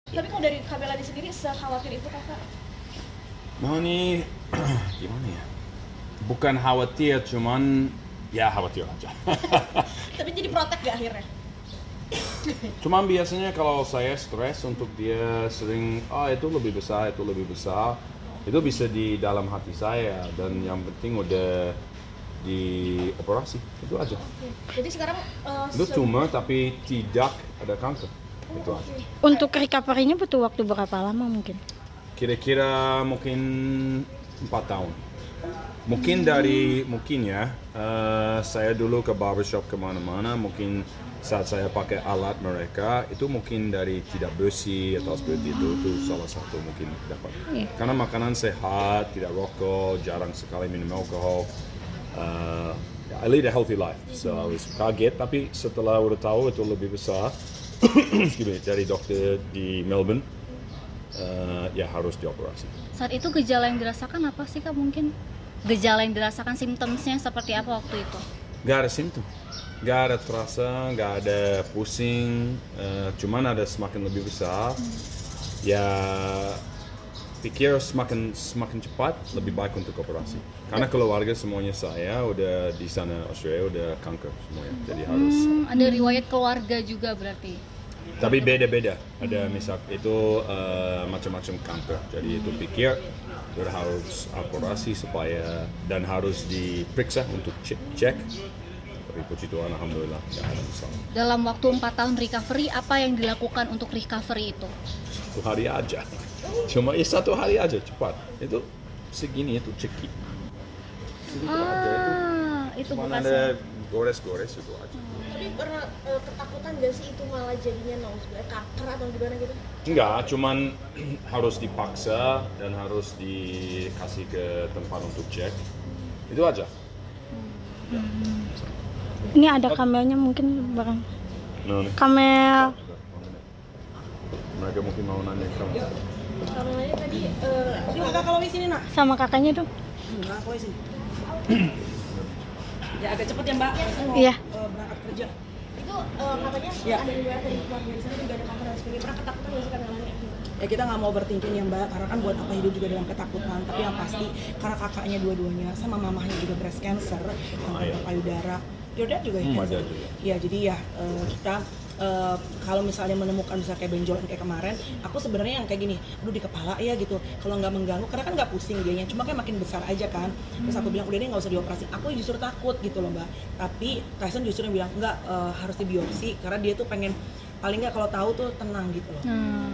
Tapi kalau dari Kak Melani sendiri sekhawatir itu kakak? Mau nih gimana ya? Bukan khawatir, cuman ya khawatir aja. Tapi jadi protek gak akhirnya? Cuman biasanya kalau saya stres untuk dia sering, itu lebih besar, itu bisa di dalam hati saya, dan yang penting udah dioperasi, itu aja. Jadi sekarang Itu tumor tapi tidak ada kanker, itu aja. Untuk recovery-nya butuh waktu berapa lama mungkin? Kira-kira mungkin 4 tahun. Mungkin saya dulu ke barbershop kemana-mana, mungkin saat saya pakai alat mereka itu mungkin dari tidak bersih atau seperti itu salah satu mungkin dapat. Karena makanan sehat, tidak rokok, jarang sekali minum alkohol. I lead a healthy life, so I was kaget, tapi setelah udah tahu itu lebih besar dari dokter di Melbourne, ya harus dioperasi. Saat itu gejala yang dirasakan apa sih Kak? Mungkin gejala yang dirasakan, simptomnya seperti apa waktu itu? Gak ada simptom, gak ada terasa, gak ada pusing, cuman ada semakin lebih besar. Ya pikir semakin cepat lebih baik untuk operasi. Karena keluarga semuanya saya udah di sana Australia udah kanker semuanya, jadi harus. Ada riwayat keluarga juga berarti. Tapi beda-beda. Ada misal itu macam-macam kanker. Jadi itu pikir udah harus operasi supaya dan harus diperiksa untuk cek. Tapi puji Tuhan alhamdulillah nggak ada masalah. Dalam waktu 4 tahun recovery, apa yang dilakukan untuk recovery itu? 1 hari aja. Cuma 1 hari aja cepat. Itu segini itu cekik. Itu Cuma bukan ada gores-gores itu aja. Tapi pernah ketakutan gak sih itu malah jadinya sebenarnya kanker atau gimana gitu? Enggak, cuman harus dipaksa dan harus dikasih ke tempat untuk cek. Itu aja. Ini ada kameranya mungkin bareng. Nih. Kamera Mereka mungkin mau nanya kamu. Kalau nanya tadi, Kakak kalau di sini nak? sama kakaknya tuh. Enggak, kalau di sini. Ya agak cepet ya Mbak. Saya mau Iya. berangkat kerja. itu katanya Ya. ada riwayat dari keluarga di sana juga ada kanker dan sebagainya. Pernah ketakutan gak sih Kak Melani? Ya kita nggak mau overthinking ya Mbak, karena kan buat apa hidup juga dalam ketakutan. Tapi yang pasti karena kakaknya dua-duanya sama mamahnya juga breast cancer, kanker payudara. Your dad juga ya My cancer? dad juga. Ya jadi ya kita kalau misalnya menemukan misalnya kayak benjolan kayak kemarin, aku sebenarnya yang kayak gini, aduh di kepala ya gitu. Kalau nggak mengganggu, karena kan nggak pusing dianya, cuma kayak makin besar aja kan. Terus aku bilang udah deh nggak usah dioperasi. Aku justru takut gitu loh Mbak. Tapi Tyson justru yang bilang nggak, harus dibiopsi karena dia tuh pengen paling nggak kalau tahu tuh tenang gitu loh.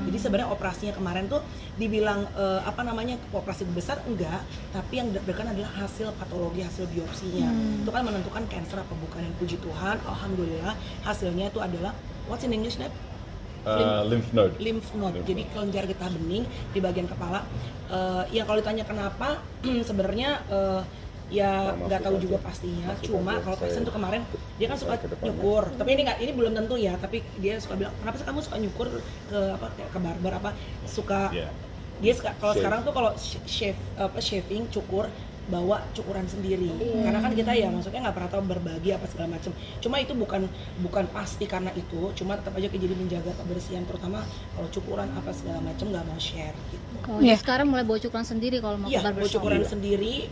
Jadi sebenarnya operasinya kemarin tuh dibilang operasi besar enggak, tapi yang deg-degan adalah hasil patologi, hasil biopsinya. Itu kan menentukan kanker apa bukan. Dan puji Tuhan, alhamdulillah hasilnya itu adalah what's in English, Dad? Lymph node. Lymph node. Jadi kelenjar getah bening di bagian kepala. Ya kalau ditanya kenapa, sebenarnya ya nggak tahu juga pastinya. Cuma kalau Tyson tuh kemarin dia kan suka nyukur. Tapi ini belum tentu ya. Tapi dia suka bilang, kenapa sih kamu suka nyukur ke barber apa? Suka dia kalau sekarang tuh kalau shaving cukur bawa cukuran sendiri. Karena kan kita ya maksudnya nggak pernah tahu berbagi apa segala macam. Cuma itu bukan pasti karena itu. Cuma tetap aja jadi menjaga kebersihan, terutama kalau cukuran apa segala macam nggak mau share gitu. Jadi sekarang mulai bawa cukuran sendiri kalau mau ke Iya, bawa barbershop. cukuran sendiri,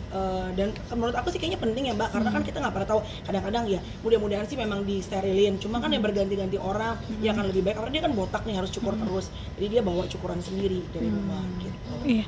dan menurut aku sih kayaknya penting ya Mbak, karena kan kita nggak pernah tahu, kadang-kadang ya mudah-mudahan sih memang disterilin, cuma kan yang berganti-ganti orang ya akan lebih baik, karena dia kan botak nih harus cukur terus, jadi dia bawa cukuran sendiri dari rumah gitu. Iya.